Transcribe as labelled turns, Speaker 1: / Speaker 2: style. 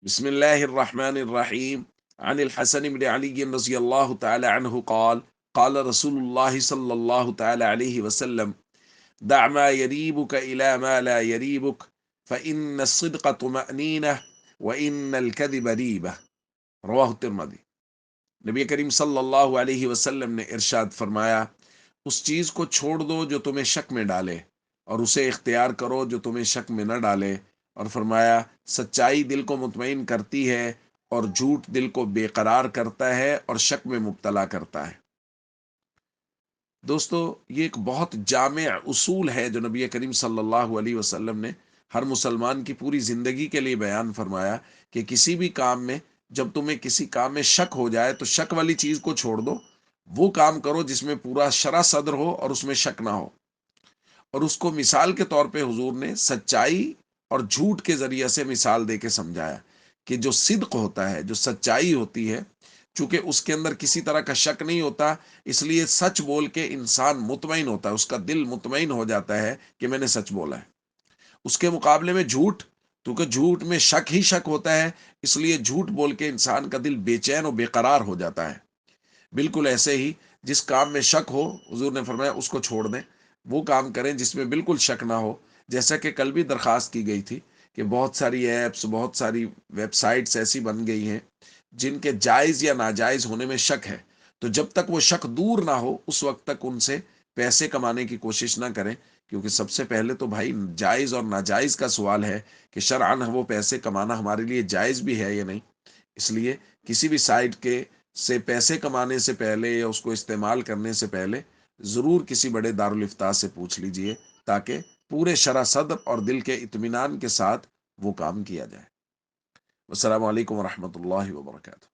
Speaker 1: بسم الله الرحمن الرحيم. عن الحسن بن علي رضي الله تعالى عنه قال قال رسول الله صلى الله تعالى عليه وسلم: دع ما يريبك إلى ما لا يريبك، فإن الصدق طمأنينة وإن الكذب ريبة. رواہ الترمذی۔ نبی کریم صلی اللہ علیہ وسلم نے ارشاد فرمایا: اس چیز کو چھوڑ دو جو تمہیں شک میں ڈالے، اور اسے اختیار کرو جو تمہیں شک میں نہ ڈالے۔ اور فرمایا: سچائی دل کو مطمئن کرتی ہے اور جھوٹ دل کو بے قرار کرتا ہے اور شک میں مبتلا کرتا ہے۔ دوستو، یہ ایک بہت جامع اصول ہے جو نبی کریم صلی اللہ علیہ وسلم نے ہر مسلمان کی پوری زندگی کے لیے بیان فرمایا کہ کسی بھی کام میں، جب تمہیں کسی کام میں شک ہو جائے تو شک والی چیز کو چھوڑ دو، وہ کام کرو جس میں پورا شرح صدر ہو اور اس میں شک نہ ہو۔ اور اس کو مثال کے طور پہ حضور نے سچائی اور جھوٹ کے ذریعے سے مثال دے کے سمجھایا کہ جو صدق ہوتا ہے، جو سچائی ہوتی ہے، چونکہ اس کے اندر کسی طرح کا شک نہیں ہوتا، اس لیے سچ بول کے انسان مطمئن ہوتا ہے، اس کا دل مطمئن ہو جاتا ہے کہ میں نے سچ بولا ہے۔ اس کے مقابلے میں جھوٹ، کیونکہ جھوٹ میں شک ہی شک ہوتا ہے، اس لیے جھوٹ بول کے انسان کا دل بے چین و بے قرار ہو جاتا ہے۔ بالکل ایسے ہی جس کام میں شک ہو، حضور نے فرمایا اس کو چھوڑ دیں، وہ کام کریں جس میں بالکل شک نہ ہو۔ جیسا کہ کل بھی درخواست کی گئی تھی کہ بہت ساری ایپس، بہت ساری ویب سائٹس ایسی بن گئی ہیں جن کے جائز یا ناجائز ہونے میں شک ہے، تو جب تک وہ شک دور نہ ہو اس وقت تک ان سے پیسے کمانے کی کوشش نہ کریں، کیونکہ سب سے پہلے تو بھائی جائز اور ناجائز کا سوال ہے کہ شرعاً وہ پیسے کمانا ہمارے لیے جائز بھی ہے یا نہیں۔ اس لیے کسی بھی سائٹ کے سے پیسے کمانے سے پہلے یا اس کو استعمال کرنے سے پہلے ضرور کسی بڑے دارالافتاء سے پوچھ لیجئے، تاکہ پورے شرح صدر اور دل کے اطمینان کے ساتھ وہ کام کیا جائے۔ السلام علیکم ورحمۃ اللہ وبرکاتہ۔